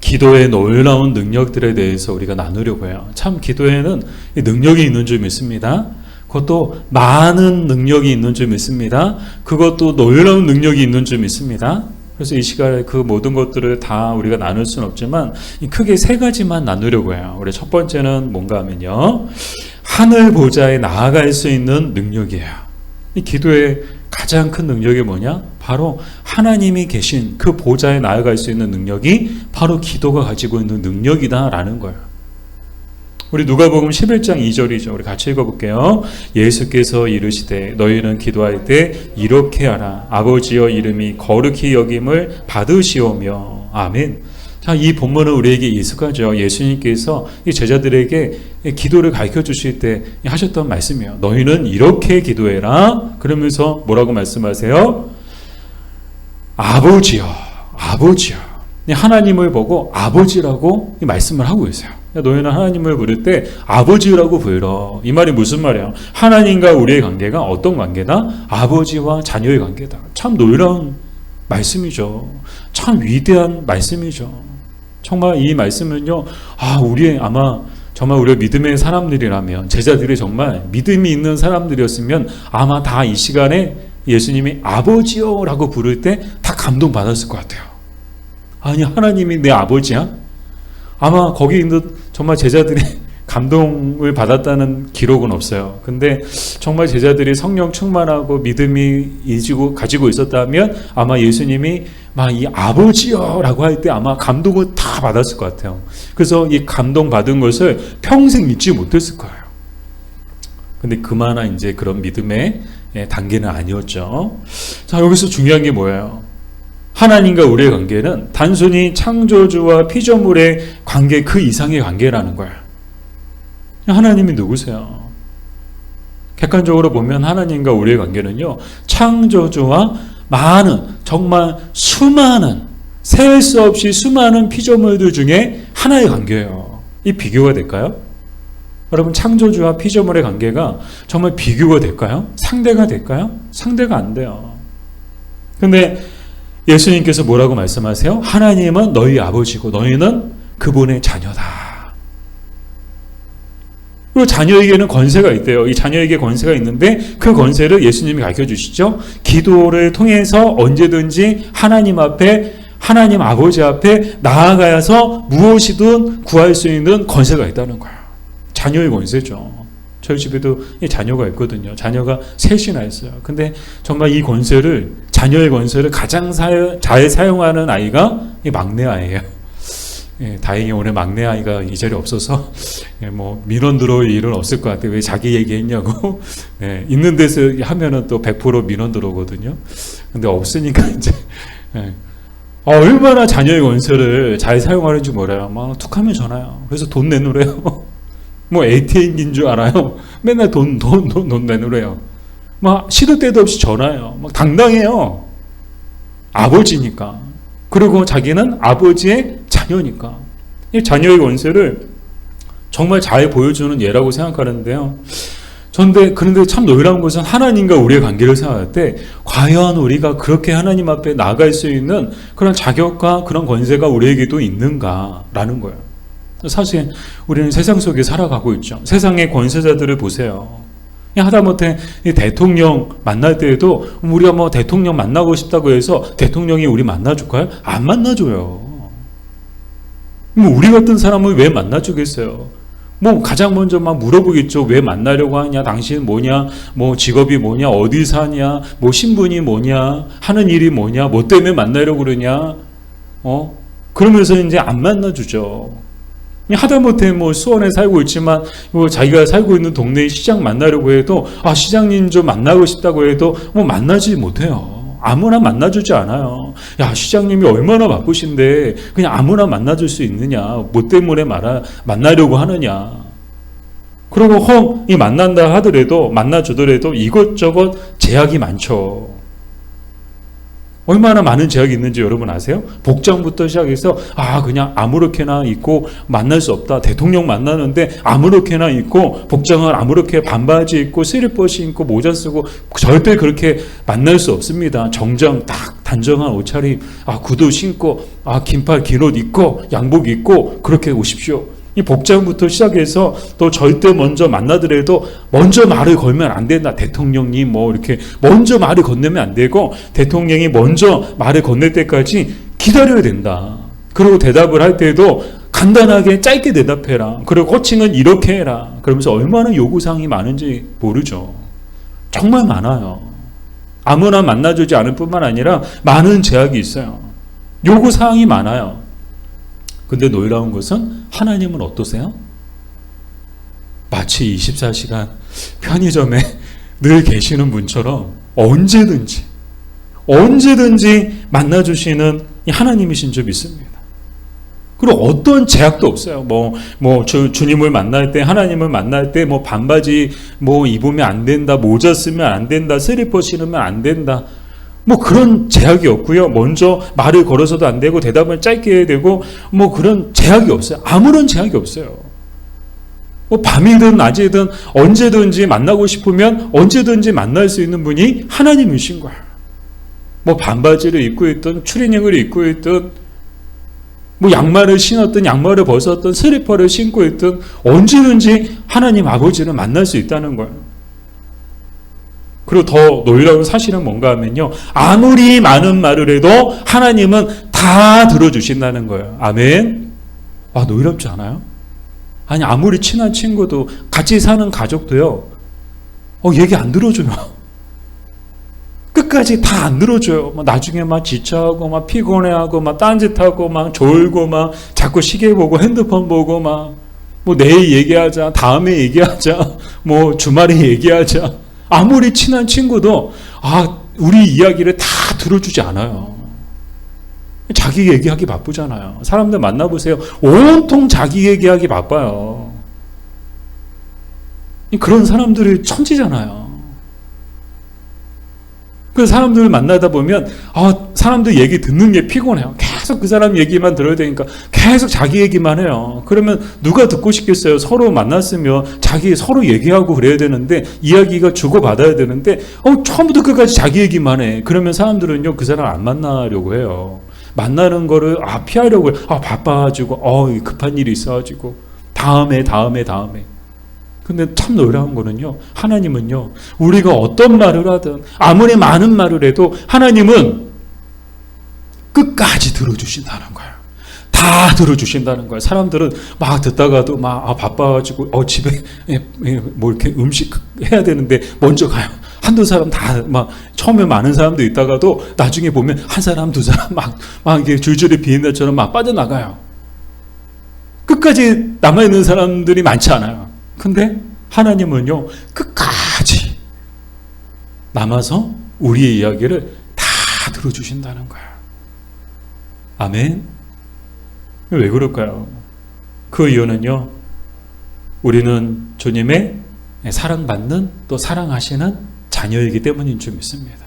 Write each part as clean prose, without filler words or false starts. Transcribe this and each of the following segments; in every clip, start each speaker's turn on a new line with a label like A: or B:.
A: 기도의 놀라운 능력들에 대해서 우리가 나누려고 해요. 참 기도에는 능력이 있는 줄 믿습니다. 그것도 많은 능력이 있는 줄 믿습니다. 그것도 놀라운 능력이 있는 줄 믿습니다. 그래서 이 시간에 그 모든 것들을 다 우리가 나눌 수는 없지만 크게 세 가지만 나누려고 해요. 우리 첫 번째는 뭔가 하면요, 하늘 보좌에 나아갈 수 있는 능력이에요. 이 기도의 가장 큰 능력이 뭐냐? 바로 하나님이 계신 그 보좌에 나아갈 수 있는 능력이 바로 기도가 가지고 있는 능력이다라는 거예요. 우리 누가복음 11장 2절이죠. 우리 같이 읽어볼게요. 예수께서 이르시되 너희는 기도할 때 이렇게 하라. 아버지여 이름이 거룩히 여김을 받으시오며. 아멘. 자, 이 본문은 우리에게 익숙하죠. 예수님께서 이 제자들에게 기도를 가르쳐 주실 때 하셨던 말씀이에요. 너희는 이렇게 기도해라. 그러면서 뭐라고 말씀하세요? 아버지여, 아버지여. 하나님을 보고 아버지라고 말씀을 하고 있어요. 너희는 하나님을 부를 때 아버지라고 불러. 이 말이 무슨 말이야? 하나님과 우리의 관계가 어떤 관계다? 아버지와 자녀의 관계다. 참 놀라운 말씀이죠. 참 위대한 말씀이죠. 정말 이 말씀은요, 아마 정말 우리가 믿음의 사람들이라면, 제자들이 정말 믿음이 있는 사람들이었으면 아마 다 이 시간에 예수님이 아버지요 라고 부를 때 다 감동받았을 것 같아요. 아니, 하나님이 내 아버지야? 아마 거기 있는 정말 제자들이 감동을 받았다는 기록은 없어요. 근데 정말 제자들이 성령 충만하고 믿음이 가지고 있었다면 아마 예수님이 막 이 아버지요 라고 할 때 아마 감동을 다 받았을 것 같아요. 그래서 이 감동 받은 것을 평생 잊지 못했을 거예요. 근데 그만한 이제 그런 믿음의 단계는 아니었죠. 자, 여기서 중요한 게 뭐예요? 하나님과 우리의 관계는 단순히 창조주와 피조물의 관계 그 이상의 관계라는 거예요. 하나님이 누구세요? 객관적으로 보면 하나님과 우리의 관계는요, 창조주와 많은, 정말 수많은, 셀 수 없이 수많은 피조물들 중에 하나의 관계예요. 이 비교가 될까요? 여러분, 창조주와 피조물의 관계가 정말 비교가 될까요? 상대가 될까요? 상대가 안 돼요. 근데 예수님께서 뭐라고 말씀하세요? 하나님은 너희 아버지고 너희는 그분의 자녀다. 그리고 자녀에게는 권세가 있대요. 이 자녀에게 권세가 있는데 그 권세를 예수님이 가르쳐 주시죠. 기도를 통해서 언제든지 하나님 앞에, 하나님 아버지 앞에 나아가서 무엇이든 구할 수 있는 권세가 있다는 거예요. 자녀의 권세죠. 저희 집에도 자녀가 있거든요. 자녀가 셋이나 있어요. 근데 정말 이 권세를, 자녀의 권세를 가장 잘 사용하는 아이가 이 막내 아이예요. 다행히 오늘 막내 아이가 이 자리에 없어서 뭐 민원 들어올 일은 없을 것 같아요. 왜 자기 얘기했냐고. 있는 데서 하면은 또 100% 민원 들어오거든요. 근데 없으니까 이제 얼마나 자녀의 권세를 잘 사용하는지 몰라요. 막 툭하면 전화요. 그래서 돈 내놓으래요. 뭐 ATM인 줄 알아요. 맨날 돈 내놓으래요. 막 시도 때도 없이 전화해요. 막 당당해요. 아버지니까. 그리고 자기는 아버지의 자녀니까. 이 자녀의 권세를 정말 잘 보여주는 예라고 생각하는데요. 그런데 참 놀라운 것은 하나님과 우리의 관계를 생각할 때 과연 우리가 그렇게 하나님 앞에 나아갈 수 있는 그런 자격과 그런 권세가 우리에게도 있는가라는 거예요. 사실 우리는 세상 속에 살아가고 있죠. 세상의 권세자들을 보세요. 하다못해 대통령 만날 때에도 우리가 뭐 대통령 만나고 싶다고 해서 대통령이 우리 만나줄까요? 안 만나줘요. 우리 같은 사람을 왜 만나주겠어요? 뭐 가장 먼저 막 물어보겠죠. 왜 만나려고 하냐? 당신 뭐냐? 뭐 직업이 뭐냐? 어디 사냐? 뭐 신분이 뭐냐? 하는 일이 뭐냐? 뭐 때문에 만나려고 그러냐? 그러면서 이제 안 만나주죠. 하다못해 뭐 수원에 살고 있지만 뭐 자기가 살고 있는 동네에 시장 만나려고 해도 시장님 좀 만나고 싶다고 해도 뭐 만나지 못해요. 아무나 만나주지 않아요. 야, 시장님이 얼마나 바쁘신데 그냥 아무나 만나줄 수 있느냐? 뭐 때문에 만나려고 하느냐? 그리고 만난다 하더라도, 만나주더라도 이것저것 제약이 많죠. 얼마나 많은 제약이 있는지 여러분 아세요? 복장부터 시작해서 그냥 아무렇게나 입고 만날 수 없다. 대통령 만나는데 아무렇게나 입고 복장을 아무렇게 반바지 입고 슬리퍼시 입고 모자 쓰고 절대 그렇게 만날 수 없습니다. 정장 딱 단정한 옷차림, 구두 신고, 긴팔 긴 옷 입고, 양복 입고, 그렇게 오십시오. 이 복장부터 시작해서 또 절대 먼저 만나더라도 먼저 말을 걸면 안 된다. 대통령이 이렇게 먼저 말을 건네면 안 되고, 대통령이 먼저 말을 건넬 때까지 기다려야 된다. 그리고 대답을 할 때도 간단하게 짧게 대답해라. 그리고 호칭은 이렇게 해라. 그러면서 얼마나 요구사항이 많은지 모르죠. 정말 많아요. 아무나 만나주지 않을 뿐만 아니라 많은 제약이 있어요. 요구사항이 많아요. 근데 놀라운 것은 하나님은 어떠세요? 마치 24시간 편의점에 늘 계시는 분처럼 언제든지 만나주시는 하나님이신 줄 믿습니다. 그리고 어떤 제약도 없어요. 주님을 만날 때, 하나님을 만날 때, 반바지 입으면 안 된다, 모자 쓰면 안 된다, 슬리퍼 신으면 안 된다. 그런 제약이 없고요. 먼저 말을 걸어서도 안 되고, 대답을 짧게 해야 되고, 그런 제약이 없어요. 아무런 제약이 없어요. 밤이든 낮이든 언제든지 만나고 싶으면 언제든지 만날 수 있는 분이 하나님이신 거예요. 반바지를 입고 있든, 추리닝을 입고 있든, 양말을 신었든 양말을 벗었든 슬리퍼를 신고 있든 언제든지 하나님 아버지를 만날 수 있다는 거예요. 그리고 더 놀라운 사실은 뭔가 하면요, 아무리 많은 말을 해도 하나님은 다 들어주신다는 거예요. 아멘. 놀랍지 않아요? 아니, 아무리 친한 친구도, 같이 사는 가족도요, 얘기 안 들어줘요. 끝까지 다 안 들어줘요. 나중에 지쳐하고, 피곤해하고, 딴짓하고, 졸고, 자꾸 시계 보고, 핸드폰 보고, 내일 얘기하자, 다음에 얘기하자, 주말에 얘기하자. 아무리 친한 친구도, 우리 이야기를 다 들어주지 않아요. 자기 얘기하기 바쁘잖아요. 사람들 만나보세요. 온통 자기 얘기하기 바빠요. 그런 사람들이 천지잖아요. 그 사람들을 만나다 보면 사람들 얘기 듣는 게 피곤해요. 계속 그 사람 얘기만 들어야 되니까 계속 자기 얘기만 해요. 그러면 누가 듣고 싶겠어요? 서로 만났으면 서로 얘기하고 그래야 되는데, 이야기가 주고받아야 되는데 처음부터 끝까지 자기 얘기만 해. 그러면 사람들은요, 그 사람 안 만나려고 해요. 만나는 거를 피하려고 해요. 바빠가지고 급한 일이 있어가지고 다음에. 근데 참 놀라운 거는요, 하나님은요, 우리가 어떤 말을 하든 아무리 많은 말을 해도 하나님은 끝까지 들어주신다는 거예요. 다 들어주신다는 거예요. 사람들은 듣다가도 바빠가지고 집에 이렇게 음식 해야 되는데 먼저 가요. 한두 사람 다 처음에 많은 사람도 있다가도 나중에 보면 한 사람 두 사람 이게 줄줄이 비행단처럼 빠져나가요. 끝까지 남아있는 사람들이 많지 않아요. 근데 하나님은요, 끝까지 남아서 우리의 이야기를 다 들어주신다는 거예요. 아멘. 왜 그럴까요? 그 이유는요, 우리는 주님의 사랑받는, 또 사랑하시는 자녀이기 때문인 줄 믿습니다.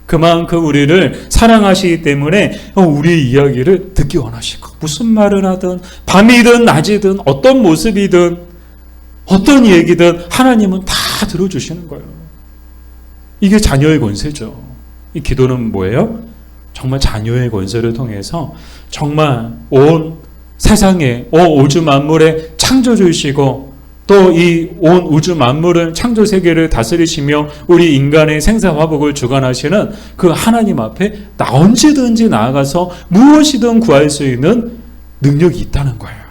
A: 그만큼 우리를 사랑하시기 때문에 우리의 이야기를 듣기 원하시고, 무슨 말을 하든 밤이든 낮이든 어떤 모습이든 어떤 얘기든 하나님은 다 들어주시는 거예요. 이게 자녀의 권세죠. 이 기도는 뭐예요? 정말 자녀의 권세를 통해서 정말 온 세상에, 우주 만물에 창조주이시고, 또 이 온 우주 만물을, 창조 세계를 다스리시며 우리 인간의 생사화복을 주관하시는 그 하나님 앞에 언제든지 나아가서 무엇이든 구할 수 있는 능력이 있다는 거예요.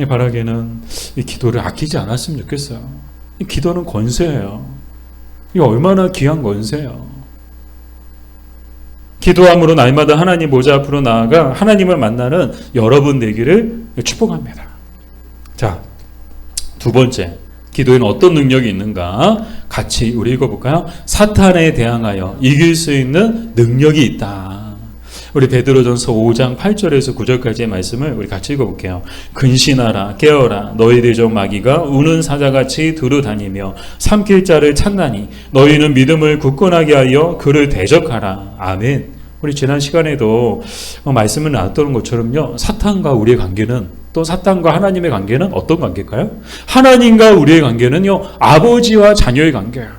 A: 바라기는 이 기도를 아끼지 않았으면 좋겠어요. 이 기도는 권세예요. 이게 얼마나 귀한 권세예요. 기도함으로 날마다 하나님 보좌 앞으로 나아가 하나님을 만나는 여러분 되기를 축복합니다. 자, 두 번째, 기도에는 어떤 능력이 있는가? 같이 우리 읽어볼까요? 사탄에 대항하여 이길 수 있는 능력이 있다. 우리 베드로전서 5장 8절에서 9절까지의 말씀을 우리 같이 읽어볼게요. 근신하라, 깨어라, 너희들 중 마귀가 우는 사자같이 두루 다니며 삼킬 자를 찾나니 너희는 믿음을 굳건하게 하여 그를 대적하라. 아멘. 우리 지난 시간에도 말씀을 나눴던 것처럼요, 사탄과 우리의 관계는, 또 사탄과 하나님의 관계는 어떤 관계일까요? 하나님과 우리의 관계는요, 아버지와 자녀의 관계예요.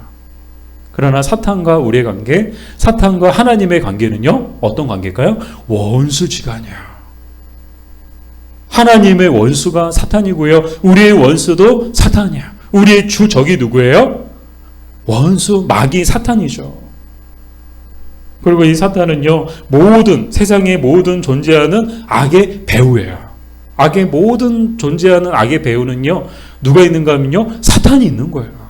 A: 그러나 사탄과 우리의 관계, 사탄과 하나님의 관계는요, 어떤 관계일까요? 원수지간이에요. 하나님의 원수가 사탄이고요, 우리의 원수도 사탄이야. 우리의 주적이 누구예요? 원수, 마귀 사탄이죠. 그리고 이 사탄은요, 세상의 모든 존재하는 악의 배후예요. 악의 모든 존재하는 악의 배후는요, 누가 있는가 하면요, 사탄이 있는 거예요.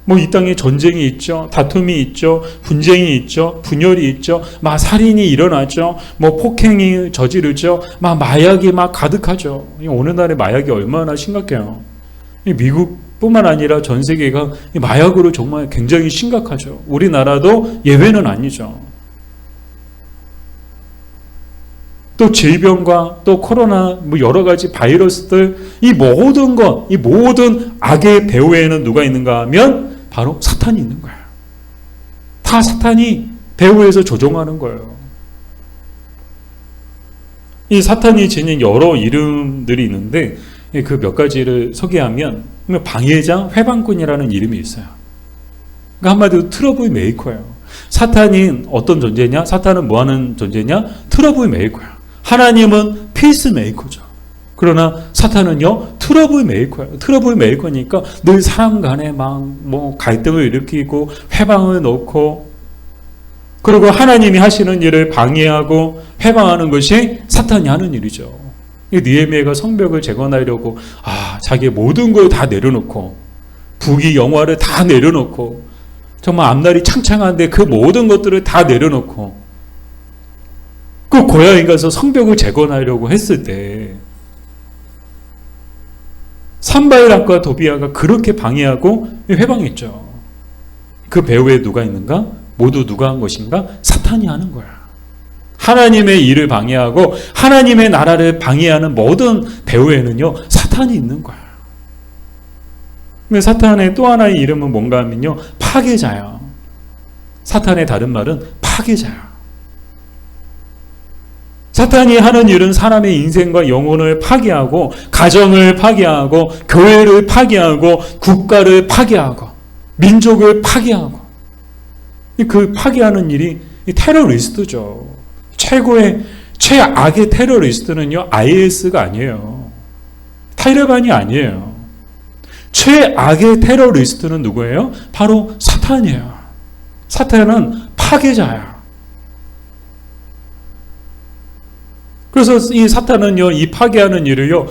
A: 이 땅에 전쟁이 있죠. 다툼이 있죠. 분쟁이 있죠. 분열이 있죠. 살인이 일어나죠. 폭행이 저지르죠. 마약이 가득하죠. 오늘날의 마약이 얼마나 심각해요. 미국뿐만 아니라 전 세계가 마약으로 정말 굉장히 심각하죠. 우리나라도 예외는 아니죠. 또 질병과 또 코로나 여러 가지 바이러스들, 이 모든 악의 배후에는 누가 있는가 하면 바로 사탄이 있는 거예요. 다 사탄이 배후에서 조종하는 거예요. 이 사탄이 지닌 여러 이름들이 있는데 그 몇 가지를 소개하면 방해자, 회방꾼이라는 이름이 있어요. 그러니까 한마디로 트러블 메이커예요. 사탄이 어떤 존재냐? 사탄은 뭐하는 존재냐? 트러블 메이커예요. 하나님은 피스 메이커죠. 그러나 사탄은요, 트러블 메이커예요. 트러블 메이커니까 늘 사람 간에 갈등을 일으키고 회방을 놓고, 그리고 하나님이 하시는 일을 방해하고 회방하는 것이 사탄이 하는 일이죠. 느헤미야가 성벽을 재건하려고 자기의 모든 걸 다 내려놓고, 부귀 영화를 다 내려놓고, 정말 앞날이 창창한데 그 모든 것들을 다 내려놓고 그 고향에 가서 성벽을 재건하려고 했을 때 산발락과 도비아가 그렇게 방해하고 회방했죠. 그 배후에 누가 있는가? 모두 누가 한 것인가? 사탄이 하는 거야. 하나님의 일을 방해하고 하나님의 나라를 방해하는 모든 배후에는요, 사탄이 있는 거야. 근데 사탄의 또 하나의 이름은 뭔가 하면요, 파괴자야. 사탄의 다른 말은 파괴자야. 사탄이 하는 일은 사람의 인생과 영혼을 파괴하고, 가정을 파괴하고, 교회를 파괴하고, 국가를 파괴하고, 민족을 파괴하고, 그 파괴하는 일이 테러리스트죠. 최악의 테러리스트는요, IS가 아니에요. 탈레반이 아니에요. 최악의 테러리스트는 누구예요? 바로 사탄이에요. 사탄은 파괴자야. 그래서 이 사탄은요, 이 파괴하는 일을요,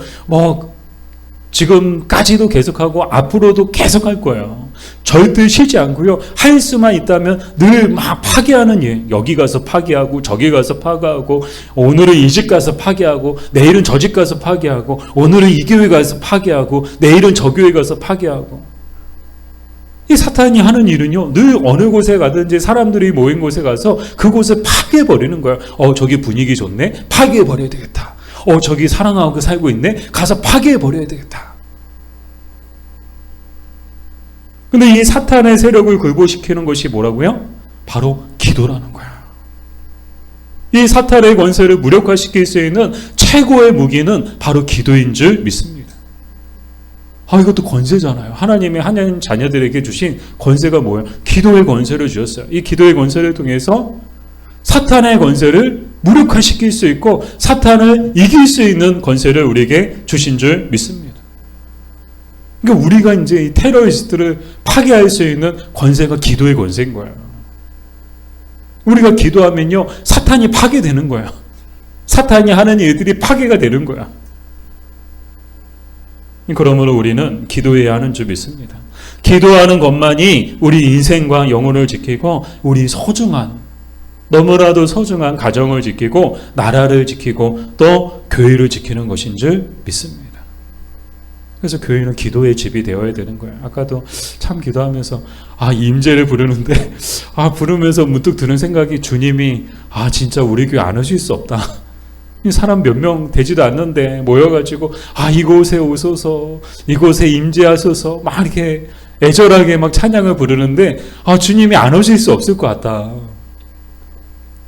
A: 지금까지도 계속하고 앞으로도 계속할 거예요. 절대 쉬지 않고요. 할 수만 있다면 늘 파괴하는 일. 여기 가서 파괴하고 저기 가서 파괴하고, 오늘은 이 집 가서 파괴하고, 내일은 저 집 가서 파괴하고, 오늘은 이 교회 가서 파괴하고, 내일은 저 교회 가서 파괴하고. 이 사탄이 하는 일은요, 늘 어느 곳에 가든지 사람들이 모인 곳에 가서 그곳을 파괴해버리는 거예요. 저기 분위기 좋네? 파괴해버려야 되겠다. 저기 사랑하고 살고 있네? 가서 파괴해버려야 되겠다. 근데 이 사탄의 세력을 굴복시키는 것이 뭐라고요? 바로 기도라는 거야. 이 사탄의 권세를 무력화시킬 수 있는 최고의 무기는 바로 기도인 줄 믿습니다. 이것도 권세잖아요. 하나님이 하나님 자녀들에게 주신 권세가 뭐예요? 기도의 권세를 주셨어요. 이 기도의 권세를 통해서 사탄의 권세를 무력화시킬 수 있고 사탄을 이길 수 있는 권세를 우리에게 주신 줄 믿습니다. 그러니까 우리가 이제 이 테러리스트를 파괴할 수 있는 권세가 기도의 권세인 거예요. 우리가 기도하면요, 사탄이 파괴되는 거예요. 사탄이 하는 일들이 파괴가 되는 거야. 그러므로 우리는 기도해야 하는 줄 믿습니다. 기도하는 것만이 우리 인생과 영혼을 지키고, 우리 너무나도 소중한 가정을 지키고, 나라를 지키고, 또 교회를 지키는 것인 줄 믿습니다. 그래서 교회는 기도의 집이 되어야 되는 거예요. 아까도 참 기도하면서 임재를 부르는데 부르면서 문득 드는 생각이, 주님이 진짜 우리 교회 안 오실 수 없다. 사람 몇 명 되지도 않는데 모여가지고 이곳에 오소서, 이곳에 임재하소서 막 이렇게 애절하게 막 찬양을 부르는데 주님이 안 오실 수 없을 것 같다.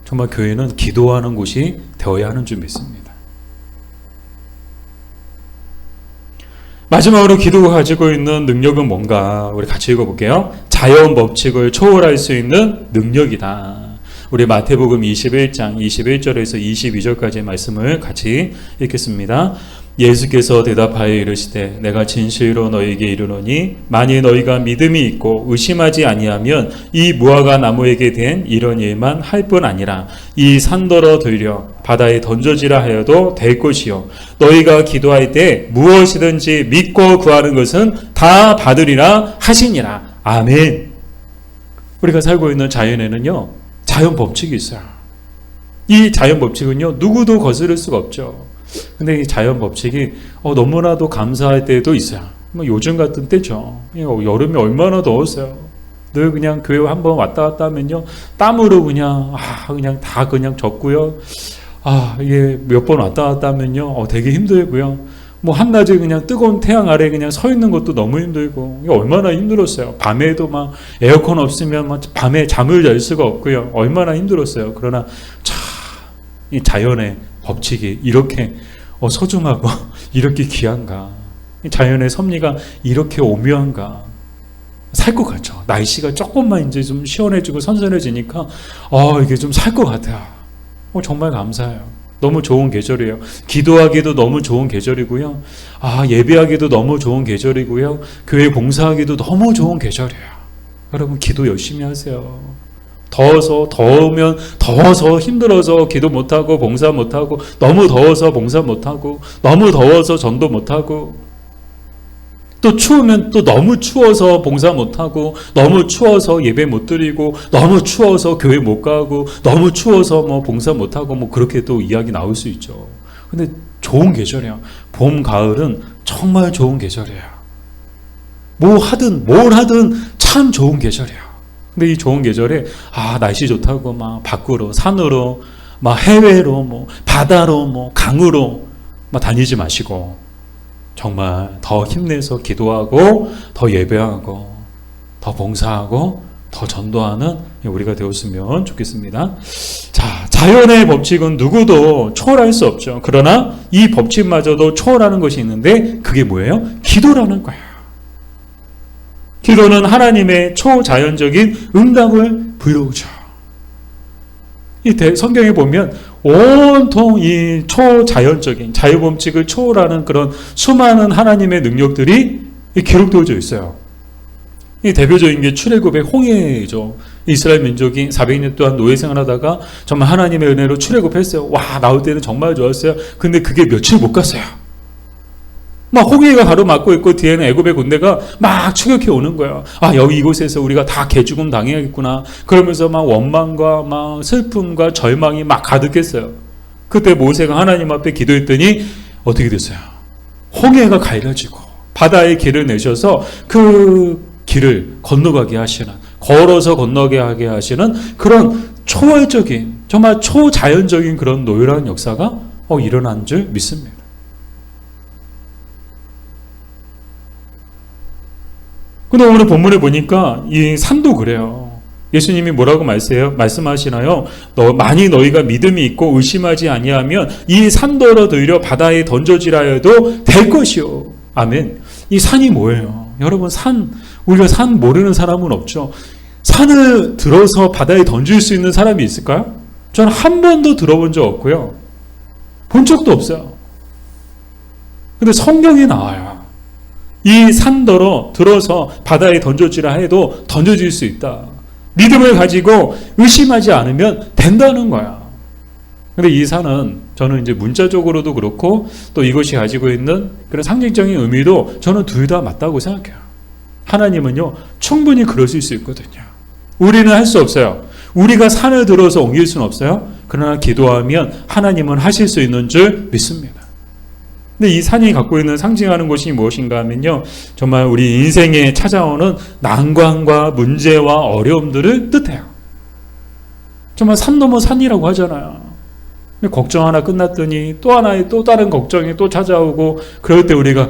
A: 정말 교회는 기도하는 곳이 되어야 하는 줄 믿습니다. 마지막으로 기도가 가지고 있는 능력은 뭔가 우리 같이 읽어볼게요. 자연 법칙을 초월할 수 있는 능력이다. 우리 마태복음 21장 21절에서 22절까지의 말씀을 같이 읽겠습니다. 예수께서 대답하여 이르시되 내가 진실로 너희에게 이르노니 만일 너희가 믿음이 있고 의심하지 아니하면 이 무화과 나무에게 된 이런 일만 할 뿐 아니라 이 산더러 들려 바다에 던져지라 하여도 될 것이요 너희가 기도할 때 무엇이든지 믿고 구하는 것은 다 받으리라 하시니라. 아멘. 우리가 살고 있는 자연에는요 자연 법칙이 있어요. 이 자연 법칙은요 누구도 거스를 수가 없죠. 근데 이 자연 법칙이 너무나도 감사할 때도 있어요. 요즘 같은 때죠. 여름이 얼마나 더웠어요. 늘 그냥 교회 한번 왔다 갔다 하면요 땀으로 그냥 다 그냥 젖고요. 이게 몇 번 왔다 갔다 하면요 되게 힘들고요. 한낮에 그냥 뜨거운 태양 아래 그냥 서 있는 것도 너무 힘들고, 이게 얼마나 힘들었어요. 밤에도 막 에어컨 없으면 막 밤에 잠을 잘 수가 없고요. 얼마나 힘들었어요. 그러나 이 자연의 법칙이 이렇게 소중하고 이렇게 귀한가? 이 자연의 섭리가 이렇게 오묘한가? 살 것 같죠. 날씨가 조금만 이제 좀 시원해지고 선선해지니까 이게 좀 살 것 같아요. 정말 감사해요. 너무 좋은 계절이에요. 기도하기도 너무 좋은 계절이고요. 예배하기도 너무 좋은 계절이고요. 교회 봉사하기도 너무 좋은 계절이에요. 여러분 기도 열심히 하세요. 더우면 더워서 힘들어서 기도 못하고 봉사 못하고, 너무 더워서 봉사 못하고, 너무 더워서 전도 못하고, 또 추우면 또 너무 추워서 봉사 못하고, 너무 추워서 예배 못 드리고, 너무 추워서 교회 못 가고, 너무 추워서 봉사 못하고, 그렇게 또 이야기 나올 수 있죠. 근데 좋은 계절이에요. 봄, 가을은 정말 좋은 계절이에요. 뭘 하든 참 좋은 계절이에요. 근데 이 좋은 계절에 날씨 좋다고 막 밖으로, 산으로, 막 해외로, 바다로, 강으로 다니지 마시고, 정말 더 힘내서 기도하고, 더 예배하고, 더 봉사하고, 더 전도하는 우리가 되었으면 좋겠습니다. 자, 자연의 법칙은 누구도 초월할 수 없죠. 그러나 이 법칙마저도 초월하는 것이 있는데, 그게 뭐예요? 기도라는 거예요. 기도는 하나님의 초자연적인 응답을 불러오죠. 이 성경에 보면 온통 이 초자연적인 자유범칙을 초월하는 그런 수많은 하나님의 능력들이 기록되어져 있어요. 이 대표적인 게 출애굽의 홍해죠. 이스라엘 민족이 400년 동안 노예 생활하다가 정말 하나님의 은혜로 출애굽했어요. 나올 때는 정말 좋았어요. 근데 그게 며칠 못 갔어요. 홍해가 가로막고 있고 뒤에는 애굽의 군대가 막 추격해 오는 거예요. 여기 이곳에서 우리가 다 개죽음 당해야겠구나. 그러면서 막 원망과 막 슬픔과 절망이 막 가득했어요. 그때 모세가 하나님 앞에 기도했더니 어떻게 됐어요? 홍해가 갈라지고 바다의 길을 내셔서 그 길을 건너가게 하시는, 걸어서 건너게 하시는 그런 초월적인, 정말 초자연적인 그런 노열한 역사가 일어난 줄 믿습니다. 근데 오늘 본문을 보니까 이 산도 그래요. 예수님이 뭐라고 말씀하시나요? 만일 너희가 믿음이 있고 의심하지 아니하면 이 산더러 들여 바다에 던져지라 해도 될 것이요. 아멘. 이 산이 뭐예요? 여러분 우리가 산 모르는 사람은 없죠. 산을 들어서 바다에 던질 수 있는 사람이 있을까요? 저는 한 번도 들어본 적 없고요. 본 적도 없어요. 근데 성경에 나와요. 이 산더러 들어서 바다에 던져지라 해도 던져질 수 있다. 믿음을 가지고 의심하지 않으면 된다는 거야. 근데 이 산은 저는 이제 문자적으로도 그렇고 또 이것이 가지고 있는 그런 상징적인 의미도 저는 둘 다 맞다고 생각해요. 하나님은요 충분히 그러실 수 있거든요. 우리는 할 수 없어요. 우리가 산을 들어서 옮길 수는 없어요. 그러나 기도하면 하나님은 하실 수 있는 줄 믿습니다. 근데 이 산이 갖고 있는 상징하는 것이 무엇인가 하면요, 정말 우리 인생에 찾아오는 난관과 문제와 어려움들을 뜻해요. 정말 산 넘어 산이라고 하잖아요. 걱정 하나 끝났더니 또 하나의 또 다른 걱정이 또 찾아오고, 그럴 때 우리가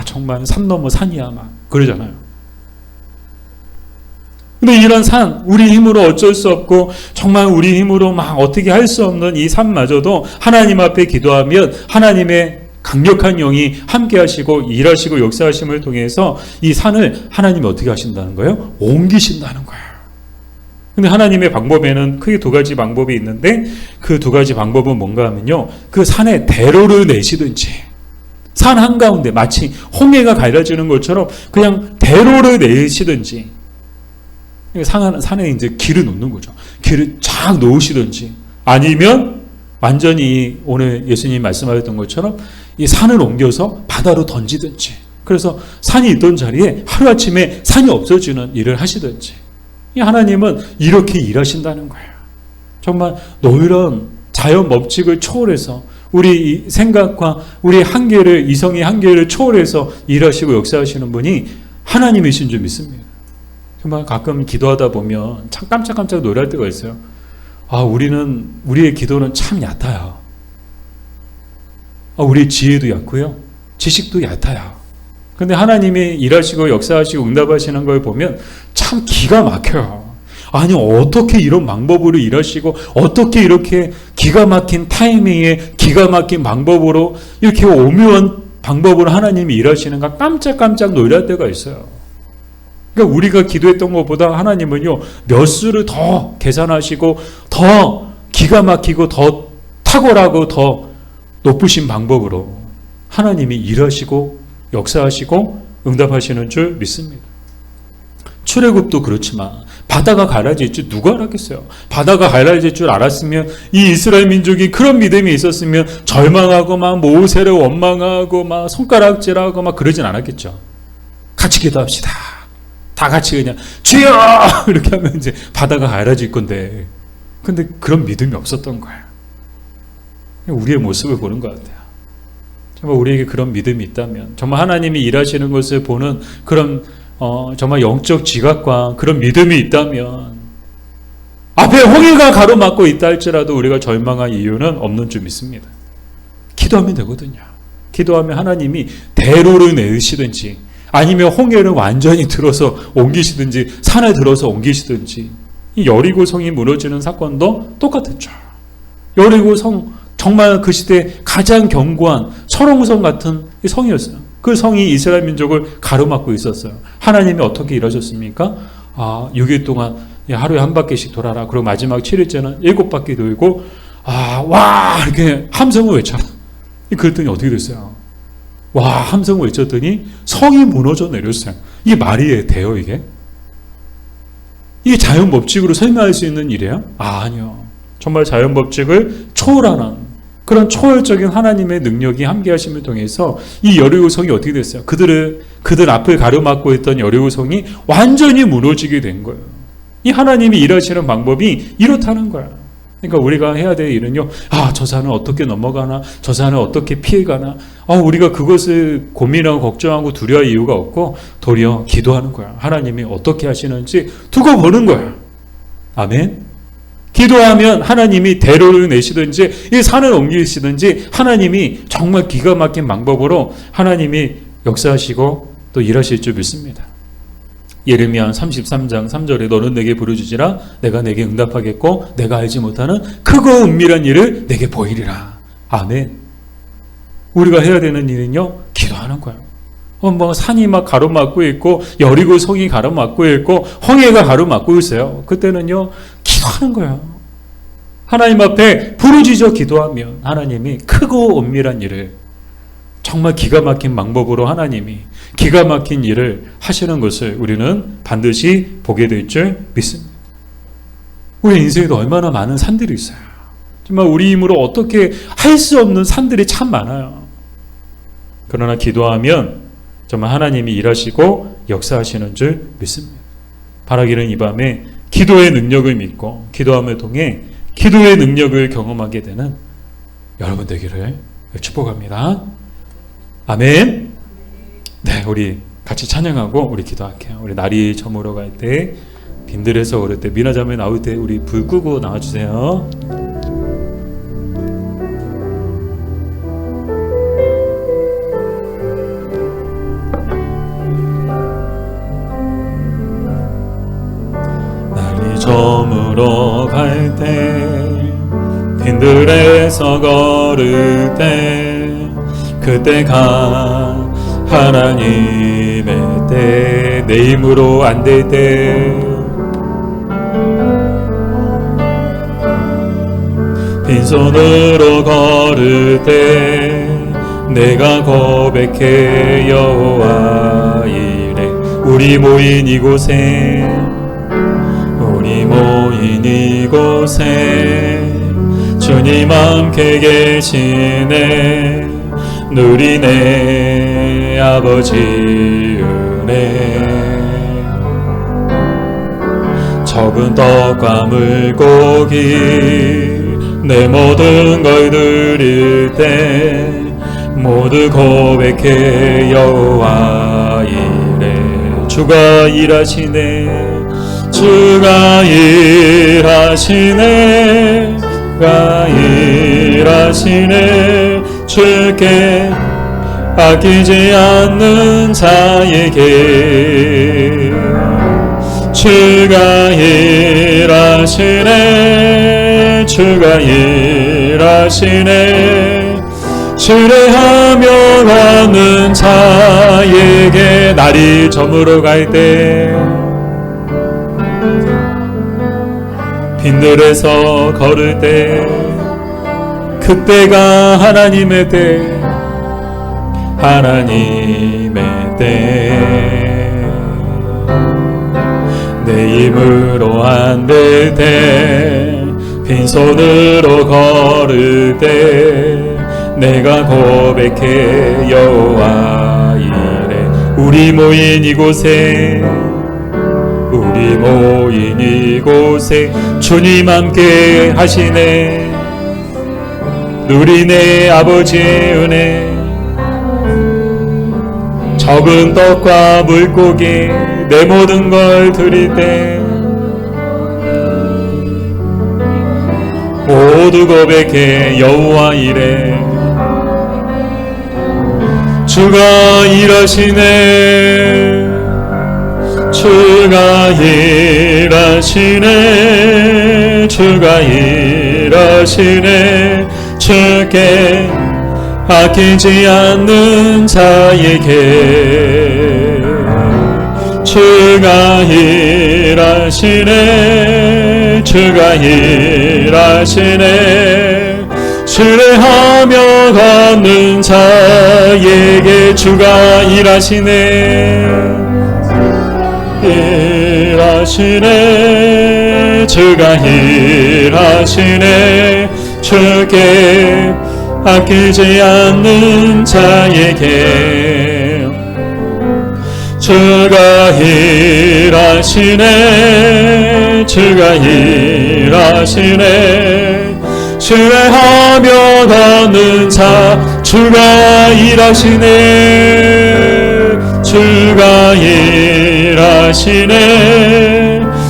A: 정말 산 넘어 산이야 막 그러잖아요. 근데 이런 산, 우리 힘으로 어쩔 수 없고 정말 우리 힘으로 막 어떻게 할 수 없는 이 산마저도 하나님 앞에 기도하면 하나님의 강력한 영이 함께 하시고 일하시고 역사하심을 통해서 이 산을 하나님이 어떻게 하신다는 거예요? 옮기신다는 거예요. 근데 하나님의 방법에는 크게 두 가지 방법이 있는데 그 두 가지 방법은 뭔가 하면요, 그 산에 대로를 내시든지, 산 한가운데 마치 홍해가 갈라지는 것처럼 그냥 대로를 내시든지, 산에 이제 길을 놓는 거죠. 길을 쫙 놓으시든지, 아니면 완전히 오늘 예수님 말씀하셨던 것처럼 이 산을 옮겨서 바다로 던지든지, 그래서 산이 있던 자리에 하루아침에 산이 없어지는 일을 하시든지, 이 하나님은 이렇게 일하신다는 거예요. 정말 노이런 자연 법칙을 초월해서 우리 생각과 우리 한계를, 이성의 한계를 초월해서 일하시고 역사하시는 분이 하나님이신 줄 믿습니다. 정말 가끔 기도하다 보면 참 깜짝깜짝 놀랄 때가 있어요. 우리의 기도는 참 얕아요. 우리의 지혜도 얕고요, 지식도 얕아요. 근데 하나님이 일하시고 역사하시고 응답하시는 걸 보면 참 기가 막혀요. 아니, 어떻게 이런 방법으로 일하시고, 어떻게 이렇게 기가 막힌 타이밍에 기가 막힌 방법으로, 이렇게 오묘한 방법으로 하나님이 일하시는가 깜짝깜짝 놀랄 때가 있어요. 그러니까 우리가 기도했던 것보다 하나님은요, 몇 수를 더 계산하시고 더 기가 막히고 더 탁월하고 더 높으신 방법으로 하나님이 일하시고 역사하시고 응답하시는 줄 믿습니다. 출애굽도 그렇지만 바다가 갈라질 줄 누가 알았겠어요? 바다가 갈라질 줄 알았으면 이 이스라엘 민족이 그런 믿음이 있었으면 절망하고 막 모세를 원망하고 막 손가락질하고 막 그러진 않았겠죠. 같이 기도합시다. 다 같이 그냥 주여 이렇게 하면 이제 바다가 갈라질 건데, 근데 그런 믿음이 없었던 거예요. 우리의 모습을 보는 것 같아요. 정말 우리에게 그런 믿음이 있다면, 정말 하나님이 일하시는 것을 보는 그런 정말 영적 지각과 그런 믿음이 있다면, 앞에 홍해가 가로막고 있다 할지라도 우리가 절망할 이유는 없는 줄 믿습니다. 기도하면 되거든요. 기도하면 하나님이 대로를 내으시든지, 아니면 홍해를 완전히 들어서 옮기시든지, 산에 들어서 옮기시든지. 이 여리고 성이 무너지는 사건도 똑같았죠. 여리고 성, 정말 그 시대 가장 견고한 철옹성 같은 성이었어요. 그 성이 이스라엘 민족을 가로막고 있었어요. 하나님이 어떻게 일하셨습니까? 6일 동안 하루에 한 바퀴씩 돌아라. 그리고 마지막 7일째는 7바퀴 돌고, 와! 이렇게 함성을 외쳐라. 그랬더니 어떻게 됐어요? 와! 함성을 외쳤더니 성이 무너져 내렸어요. 이게 말이 돼요, 이게? 이게 자연 법칙으로 설명할 수 있는 일이에요? 아니요. 정말 자연 법칙을 초월하는 그런 초월적인 하나님의 능력이 함께하심을 통해서 이 여리고 성이 어떻게 됐어요? 그들 앞을 가로막고 있던 여리고 성이 완전히 무너지게 된 거예요. 이 하나님이 일하시는 방법이 이렇다는 거예요. 그러니까 우리가 해야 될 일은요, 저 산을 어떻게 넘어가나, 저 산을 어떻게 피해가나, 우리가 그것을 고민하고 걱정하고 두려워할 이유가 없고 도리어 기도하는 거야. 하나님이 어떻게 하시는지 두고 보는 거야. 아멘. 기도하면 하나님이 대로를 내시든지 이 산을 옮기시든지, 하나님이 정말 기가 막힌 방법으로 하나님이 역사하시고 또 일하실 줄 믿습니다. 예레미야 33장 3절에 너는 내게 부르짖으라 내가 내게 응답하겠고 내가 알지 못하는 크고 은밀한 일을 내게 보이리라. 아멘. 우리가 해야 되는 일은요, 기도하는 거예요. 산이 막 가로막고 있고 여리고 성이 가로막고 있고 홍해가 가로막고 있어요. 그때는요, 기도하는 거예요. 하나님 앞에 부르짖어 기도하면 하나님이 크고 은밀한 일을, 정말 기가 막힌 방법으로 하나님이 기가 막힌 일을 하시는 것을 우리는 반드시 보게 될 줄 믿습니다. 우리 인생에도 얼마나 많은 산들이 있어요. 정말 우리 힘으로 어떻게 할 수 없는 산들이 참 많아요. 그러나 기도하면 정말 하나님이 일하시고 역사하시는 줄 믿습니다. 바라기는 이 밤에 기도의 능력을 믿고 기도함을 통해 기도의 능력을 경험하게 되는 여러분 되기를 축복합니다. 아멘. 네, 우리 같이 찬양하고 우리 기도할게요. 우리 날이 저물어 갈 때, 빈들에서 오를 때, 미나자매 나올 때 우리 불 끄고 나와주세요. 날이 저물어 갈 때, 빈들에서 걸을 때, 그때가 하나님의 때, 내 힘으로 안 될 때, 빈손으로 걸을 때 내가 고백해 여호와 이래. 우리 모인 이곳에, 우리 모인 이곳에 주님 함께 계시네. 누리네 아버지 은혜. 적은 떡과 물고기 내 모든 걸 드릴 때 모두 고백해 여호와 이래. 주가 일하시네, 주가 일하시네, 주가 일하시네. 주께 아끼지 않는 자에게 주가 일하시네, 주가 일하시네. 주례하며 가는 자에게 날이 저물어 갈 때 빈들에서 걸을 때 그때가 하나님의 때, 하나님의 때. 내 힘으로 안 될 때, 빈손으로 걸을 때 내가 고백해 여호와 이래. 우리 모인 이곳에, 우리 모인 이곳에 주님 함께 하시네. 누리네 아버지의 은혜. 적은 떡과 물고기 내 모든 걸 드릴 때 모두 고백해 여호와 이래. 주가 일하시네, 주가 일하시네, 주가 일하시네. 주께 아끼지 않는 자에게 주가 일하시네, 주가 일하시네. 주례하며 걷는 자에게 주가 일하시네, 일하시네, 주가 일하시네. 주께 아끼지 않는 자에게 주가 일하시네, 주가 일하시네. 주례하며 걷는 자 주가 일하시네, 주가 일하시네,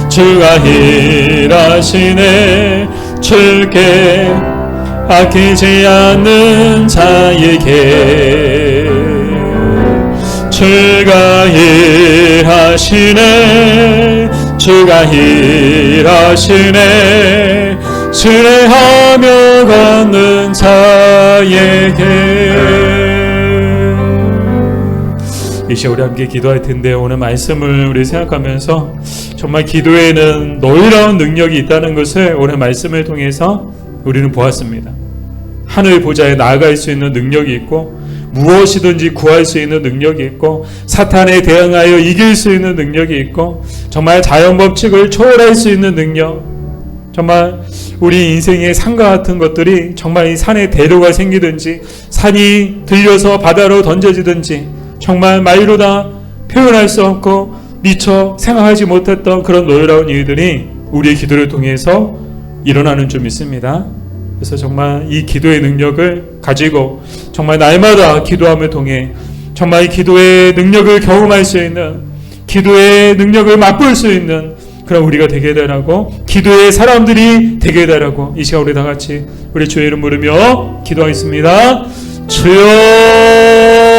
A: 주가 일하시네. 주께 아끼지 않는 자에게 주가 일하시네, 주가 일하시네. 주례하며 걷는 자에게. 이 시간 우리 함께 기도할 텐데, 오늘 말씀을 우리 생각하면서 정말 기도에는 놀라운 능력이 있다는 것을 오늘 말씀을 통해서 우리는 보았습니다. 하늘 보좌에 나아갈 수 있는 능력이 있고, 무엇이든지 구할 수 있는 능력이 있고, 사탄에 대응하여 이길 수 있는 능력이 있고, 정말 자연 법칙을 초월할 수 있는 능력, 정말 우리 인생의 산과 같은 것들이 정말 이 산에 대로가 생기든지 산이 들려서 바다로 던져지든지 정말 말로 다 표현할 수 없고 미처 생각하지 못했던 그런 놀라운 일들이 우리의 기도를 통해서 일어나는 줄 믿습니다. 그래서 정말 이 기도의 능력을 가지고 정말 날마다 기도함을 통해 정말 이 기도의 능력을 경험할 수 있는, 기도의 능력을 맛볼 수 있는 그런 우리가 되게 되라고, 기도의 사람들이 되게 되라고 이 시간 우리 다 같이 우리 주의 이름 부르며 기도하겠습니다. 주여